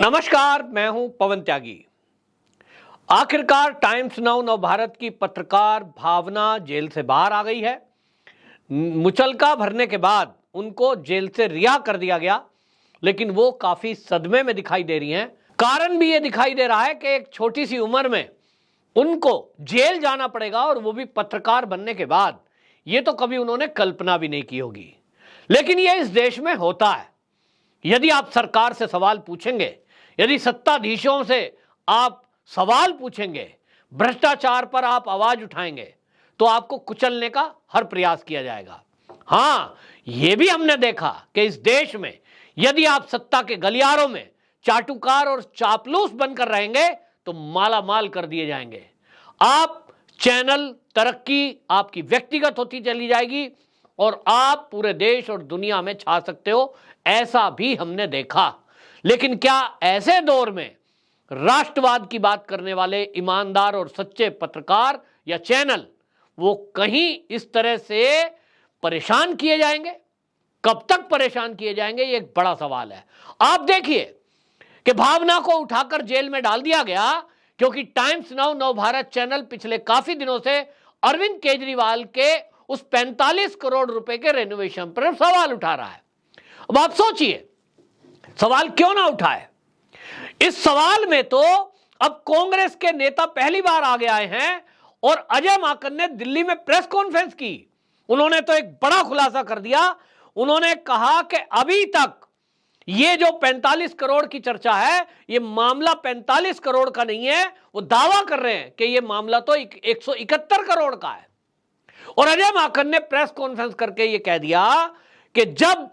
नमस्कार, मैं हूं पवन त्यागी। आखिरकार टाइम्स नाउ नवभारत की पत्रकार भावना जेल से बाहर आ गई है। मुचलका भरने के बाद उनको जेल से रिहा कर दिया गया, लेकिन वो काफी सदमे में दिखाई दे रही हैं। कारण भी ये दिखाई दे रहा है कि एक छोटी सी उम्र में उनको जेल जाना पड़ेगा, और वो भी पत्रकार बनने के बाद। ये तो कभी उन्होंने कल्पना भी नहीं की होगी, लेकिन ये इस देश में होता है। यदि आप सरकार से सवाल पूछेंगे, यदि सत्ताधीशों से आप सवाल पूछेंगे, भ्रष्टाचार पर आप आवाज उठाएंगे, तो आपको कुचलने का हर प्रयास किया जाएगा। हां, यह भी हमने देखा कि इस देश में यदि आप सत्ता के गलियारों में चाटुकार और चापलूस बनकर रहेंगे तो माला माल कर दिए जाएंगे। आप चैनल तरक्की आपकी व्यक्तिगत होती चली जाएगी और आप पूरे देश और दुनिया में छा सकते हो, ऐसा भी हमने देखा। लेकिन क्या ऐसे दौर में राष्ट्रवाद की बात करने वाले ईमानदार और सच्चे पत्रकार या चैनल वो कहीं इस तरह से परेशान किए जाएंगे? कब तक परेशान किए जाएंगे, ये एक बड़ा सवाल है। आप देखिए कि भावना को उठाकर जेल में डाल दिया गया क्योंकि टाइम्स नाउ नवभारत चैनल पिछले काफी दिनों से अरविंद केजरीवाल के उस 45 करोड़ रुपए के रेनोवेशन पर सवाल उठा रहा है। अब आप सोचिए, सवाल क्यों ना उठाए? इस सवाल में तो अब कांग्रेस के नेता पहली बार आगे आए हैं और अजय माकन ने दिल्ली में प्रेस कॉन्फ्रेंस की। उन्होंने तो एक बड़ा खुलासा कर दिया। उन्होंने कहा कि अभी तक ये जो 45 करोड़ की चर्चा है, ये मामला 45 करोड़ का नहीं है। वो दावा कर रहे हैं कि ये मामला तो 171 करोड़ का है। और अजय माकन ने प्रेस कॉन्फ्रेंस करके ये कह दिया कि जब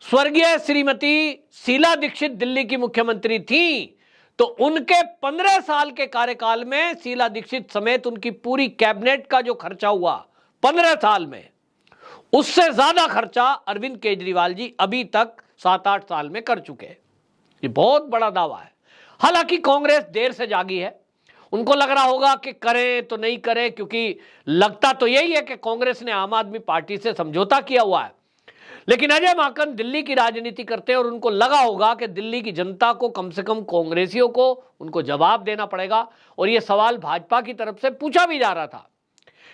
स्वर्गीय श्रीमती शीला दीक्षित दिल्ली की मुख्यमंत्री थी, तो उनके 15 साल के कार्यकाल में शीला दीक्षित समेत उनकी पूरी कैबिनेट का जो खर्चा हुआ 15 साल में, उससे ज्यादा खर्चा अरविंद केजरीवाल जी अभी तक 7-8 साल में कर चुके हैं। ये बहुत बड़ा दावा है। हालांकि कांग्रेस देर से जागी है। उनको लग रहा होगा कि करें तो नहीं करें, क्योंकि लगता तो यही है कि कांग्रेस ने आम आदमी पार्टी से समझौता किया हुआ है। लेकिन अजय माकन दिल्ली की राजनीति करते हैं और उनको लगा होगा कि दिल्ली की जनता को, कम से कम कांग्रेसियों को, उनको जवाब देना पड़ेगा। और यह सवाल भाजपा की तरफ से पूछा भी जा रहा था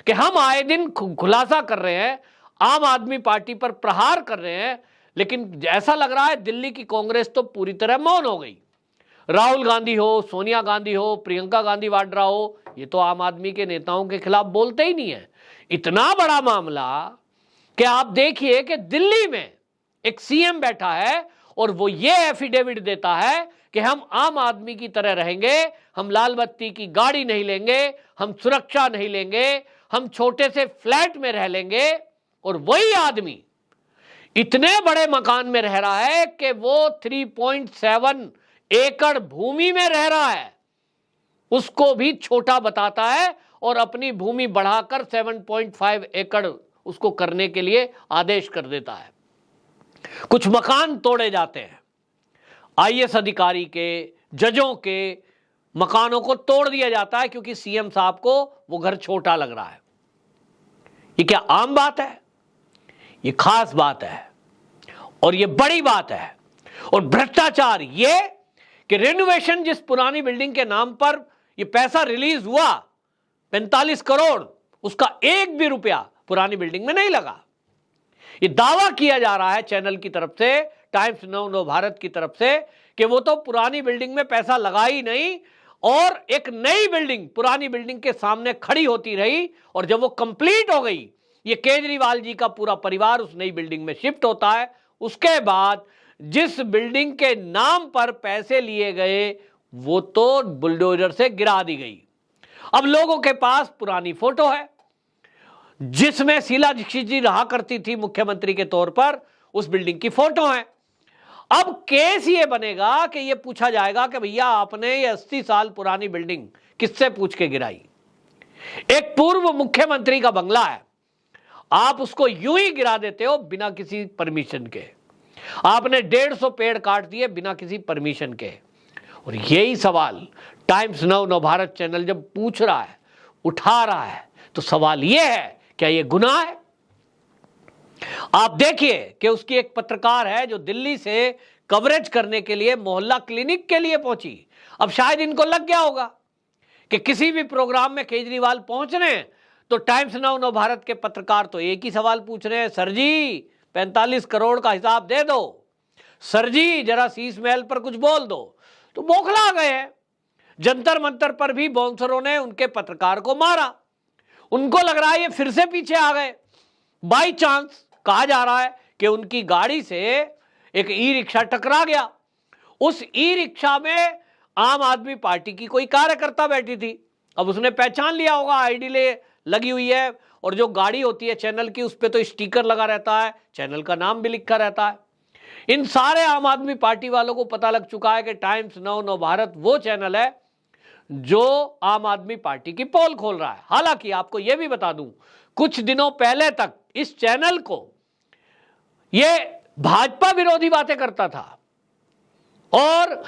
कि हम आए दिन खुलासा कर रहे हैं, आम आदमी पार्टी पर प्रहार कर रहे हैं, लेकिन ऐसा लग रहा है दिल्ली की कांग्रेस तो पूरी तरह मौन हो गई। राहुल गांधी हो, सोनिया गांधी हो, प्रियंका गांधी वाड्रा हो, ये तो आम आदमी के नेताओं के खिलाफ बोलते ही नहीं है। इतना बड़ा मामला कि आप देखिए कि दिल्ली में एक सीएम बैठा है और वो ये एफिडेविट देता है कि हम आम आदमी की तरह रहेंगे, हम लाल बत्ती की गाड़ी नहीं लेंगे, हम सुरक्षा नहीं लेंगे, हम छोटे से फ्लैट में रह लेंगे। और वही आदमी इतने बड़े मकान में रह रहा है कि वो 3.7 एकड़ भूमि में रह रहा है, उसको भी छोटा बताता है और अपनी भूमि बढ़ाकर 7.5 एकड़ उसको करने के लिए आदेश कर देता है। कुछ मकान तोड़े जाते हैं, आईएएस अधिकारी के, जजों के मकानों को तोड़ दिया जाता है क्योंकि सीएम साहब को वो घर छोटा लग रहा है। ये क्या आम बात है? ये खास बात है और ये बड़ी बात है। और भ्रष्टाचार ये कि रेनोवेशन, जिस पुरानी बिल्डिंग के नाम पर ये पैसा रिलीज हुआ 45 करोड़, उसका एक भी रुपया पुरानी बिल्डिंग में नहीं लगा। ये दावा किया जा रहा है चैनल की तरफ से, टाइम्स नाउ नवभारत की तरफ से, कि वो तो पुरानी बिल्डिंग में पैसा लगा ही नहीं और एक नई बिल्डिंग पुरानी बिल्डिंग के सामने खड़ी होती रही। और जब वो कंप्लीट हो गई, ये केजरीवाल जी का पूरा परिवार उस नई बिल्डिंग में शिफ्ट होता है। उसके बाद जिस बिल्डिंग के नाम पर पैसे लिए गए, वो तो बुलडोजर से गिरा दी गई। अब लोगों के पास पुरानी फोटो है जिसमें शीला दीक्षित जी रहा करती थी मुख्यमंत्री के तौर पर, उस बिल्डिंग की फोटो है। अब केस ये बनेगा कि ये पूछा जाएगा कि भैया आपने ये 80 साल पुरानी बिल्डिंग किससे पूछ के गिराई? एक पूर्व मुख्यमंत्री का बंगला है, आप उसको यूं ही गिरा देते हो बिना किसी परमिशन के। आपने 150 पेड़ काट दिए बिना किसी परमिशन के। और यही सवाल टाइम्स नाउ नवभारत चैनल जब पूछ रहा है, उठा रहा है, तो सवाल यह है, क्या यह गुनाह है? आप देखिए कि उसकी एक पत्रकार है जो दिल्ली से कवरेज करने के लिए मोहल्ला क्लिनिक के लिए पहुंची। अब शायद इनको लग गया होगा कि किसी भी प्रोग्राम में केजरीवाल पहुंच रहे हैं तो टाइम्स नाउ नव भारत के पत्रकार तो एक ही सवाल पूछ रहे हैं, सर जी 45 करोड़ का हिसाब दे दो, सर जी जरा शीश महल पर कुछ बोल दो। तो बौखला गए हैं। जंतर मंतर पर भी बाउंसरों ने उनके पत्रकार को मारा। उनको लग रहा है ये फिर से पीछे आ गए। बाई चांस कहा जा रहा है कि उनकी गाड़ी से एक ई रिक्शा टकरा गया। उस ई रिक्शा में आम आदमी पार्टी की कोई कार्यकर्ता बैठी थी। अब उसने पहचान लिया होगा, आईडी ले लगी हुई है, और जो गाड़ी होती है चैनल की उस पर तो स्टिकर लगा रहता है, चैनल का नाम भी लिखा रहता है। इन सारे आम आदमी पार्टी वालों को पता लग चुका है कि टाइम्स नाउ नव भारत वो चैनल है जो आम आदमी पार्टी की पोल खोल रहा है। हालांकि आपको यह भी बता दूं, कुछ दिनों पहले तक इस चैनल को यह भाजपा विरोधी बातें करता था, और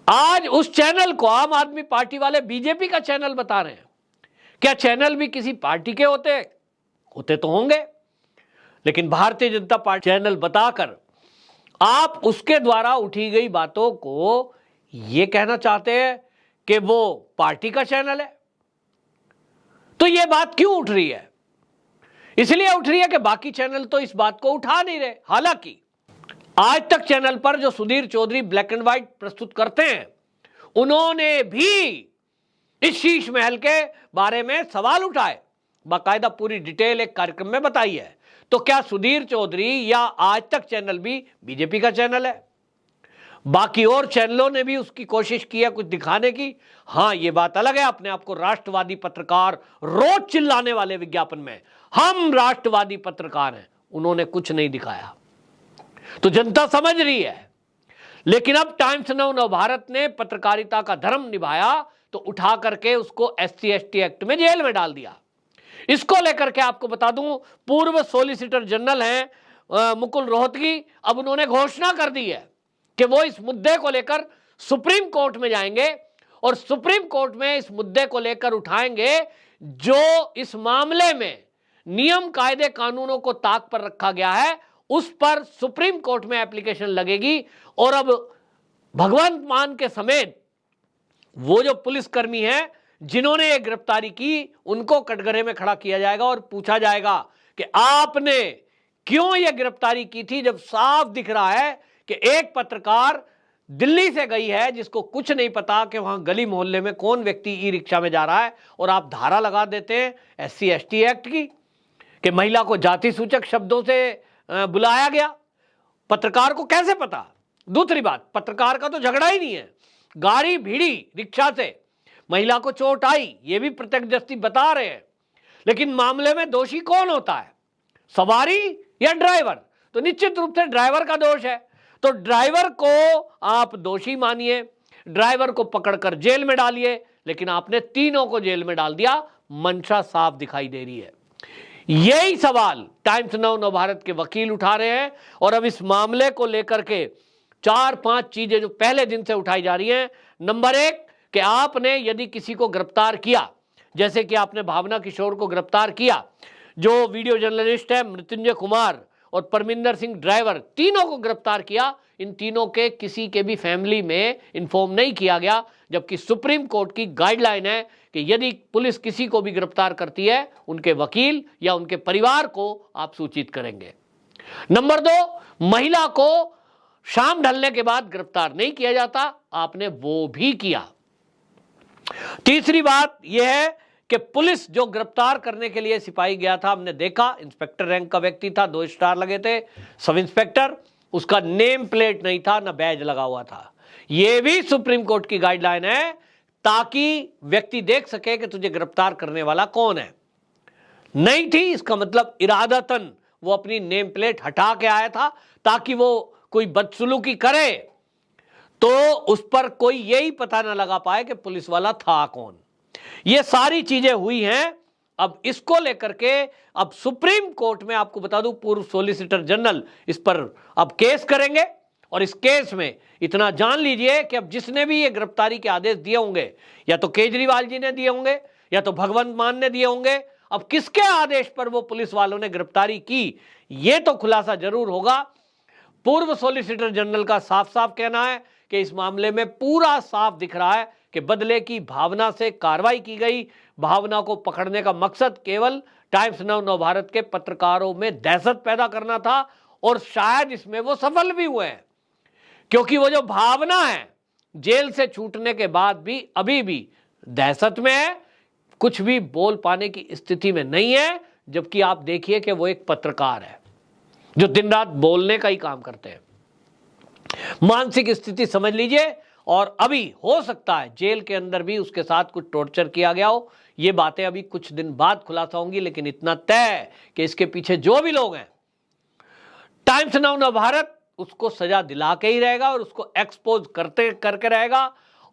आज उस चैनल को आम आदमी पार्टी वाले बीजेपी का चैनल बता रहे हैं। क्या चैनल भी किसी पार्टी के होते तो होंगे, लेकिन भारतीय जनता पार्टी चैनल बताकर आप उसके द्वारा उठी गई बातों को यह कहना चाहते हैं कि वो पार्टी का चैनल है। तो यह बात क्यों उठ रही है? इसलिए उठ रही है कि बाकी चैनल तो इस बात को उठा नहीं रहे। हालांकि आज तक चैनल पर जो Sudhir Chaudhary black and white प्रस्तुत करते हैं, उन्होंने भी इस शीश महल के बारे में सवाल उठाए, बाकायदा पूरी डिटेल एक कार्यक्रम में बताई है। तो क्या सुधीर चौधरी या आज तक चैनल भी बीजेपी का चैनल है? बाकी और चैनलों ने भी उसकी कोशिश की है कुछ दिखाने की। हां, यह बात अलग है, अपने आप को राष्ट्रवादी पत्रकार रोज चिल्लाने वाले विज्ञापन में हम राष्ट्रवादी पत्रकार हैं, उन्होंने कुछ नहीं दिखाया। तो जनता समझ रही है। लेकिन अब टाइम्स नाउ नव भारत ने पत्रकारिता का धर्म निभाया तो उठा करके उसको SC/ST एक्ट में जेल में डाल दिया। इसको लेकर के आपको बता दूं, पूर्व सॉलिसिटर जनरल हैं मुकुल रोहतगी, अब उन्होंने घोषणा कर दी है कि वो इस मुद्दे को लेकर सुप्रीम कोर्ट में जाएंगे और सुप्रीम कोर्ट में इस मुद्दे को लेकर उठाएंगे जो इस मामले में नियम कायदे कानूनों को ताक पर रखा गया है, उस पर सुप्रीम कोर्ट में एप्लीकेशन लगेगी। और अब भगवंत मान के समेत वो जो पुलिसकर्मी हैं जिन्होंने ये गिरफ्तारी की, उनको कटघरे में खड़ा किया जाएगा और पूछा जाएगा कि आपने क्यों ये गिरफ्तारी की थी, जब साफ दिख रहा है कि एक पत्रकार दिल्ली से गई है जिसको कुछ नहीं पता कि वहां गली मोहल्ले में कौन व्यक्ति ई रिक्शा में जा रहा है, और आप धारा लगा देते हैं SC/ST एक्ट की कि महिला को जाति सूचक शब्दों से बुलाया गया। पत्रकार को कैसे पता? दूसरी बात, पत्रकार का तो झगड़ा ही नहीं है, गाड़ी भिड़ी रिक्शा से, महिला को चोट आई, ये भी प्रत्यक्षदर्शी बता रहे हैं। लेकिन मामले में दोषी कौन होता है, सवारी या ड्राइवर? तो निश्चित रूप से ड्राइवर का दोष है। तो ड्राइवर को आप दोषी मानिए, ड्राइवर को पकड़कर जेल में डालिए, लेकिन आपने तीनों को जेल में डाल दिया। मंशा साफ दिखाई दे रही है। यही सवाल टाइम्स नाउ नव भारत के वकील उठा रहे हैं। और अब इस मामले को लेकर के 4-5 चीजें जो पहले दिन से उठाई जा रही हैं। नंबर 1 कि आपने यदि किसी को गिरफ्तार किया, जैसे कि आपने भावना किशोर को गिरफ्तार किया, जो वीडियो जर्नलिस्ट है मृत्युंजय कुमार और परमिंदर सिंह ड्राइवर, तीनों को गिरफ्तार किया। इन तीनों के किसी के भी फैमिली में इन्फॉर्म नहीं किया गया, जबकि सुप्रीम कोर्ट की गाइडलाइन है कि यदि पुलिस किसी को भी गिरफ्तार करती है, उनके वकील या उनके परिवार को आप सूचित करेंगे। नंबर 2, महिला को शाम ढलने के बाद गिरफ्तार नहीं किया जाता, आपने वो भी किया। तीसरी बात यह है कि पुलिस जो गिरफ्तार करने के लिए सिपाही गया था, हमने देखा इंस्पेक्टर रैंक का व्यक्ति था, 2 स्टार लगे थे, सब इंस्पेक्टर, उसका नेम प्लेट नहीं था, ना बैज लगा हुआ था। यह भी सुप्रीम कोर्ट की गाइडलाइन है ताकि व्यक्ति देख सके कि तुझे गिरफ्तार करने वाला कौन है। नहीं थी, इसका मतलब इरादतन वो अपनी नेम प्लेट हटा के आया था ताकि वो कोई बदसलूकी करे तो उस पर कोई यही पता ना लगा पाए कि पुलिस वाला था कौन। ये सारी चीजें हुई हैं। अब इसको लेकर के अब सुप्रीम कोर्ट में, आपको बता दूं, पूर्व सॉलिसिटर जनरल इस पर अब केस करेंगे। और इस केस में इतना जान लीजिए कि अब जिसने भी ये गिरफ्तारी के आदेश दिए होंगे, या तो केजरीवाल जी ने दिए होंगे या तो भगवंत मान ने दिए होंगे, अब किसके आदेश पर वो पुलिस वालों ने गिरफ्तारी की, ये तो खुलासा जरूर होगा। पूर्व सॉलिसिटर जनरल का साफ साफ कहना है कि इस मामले में पूरा साफ दिख रहा है कि बदले की भावना से कार्रवाई की गई। भावना को पकड़ने का मकसद केवल टाइम्स नाउ नवभारत के पत्रकारों में दहशत पैदा करना था और शायद इसमें वो सफल भी हुए हैं, क्योंकि वो जो भावना है जेल से छूटने के बाद भी अभी भी दहशत में है, कुछ भी बोल पाने की स्थिति में नहीं है। जबकि आप देखिए कि वो एक पत्रकार है जो दिन रात बोलने का ही काम करते हैं। मानसिक स्थिति समझ लीजिए। और अभी हो सकता है जेल के अंदर भी उसके साथ कुछ टॉर्चर किया गया हो। ये बातें अभी कुछ दिन बाद खुलासा होंगी, लेकिन इतना तय है कि इसके पीछे जो भी लोग हैं, टाइम्स नाउ नवभारत उसको सजा दिला के ही रहेगा और उसको एक्सपोज करके रहेगा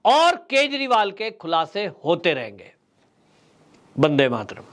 और केजरीवाल के खुलासे होते रहेंगे। वंदे मातरम।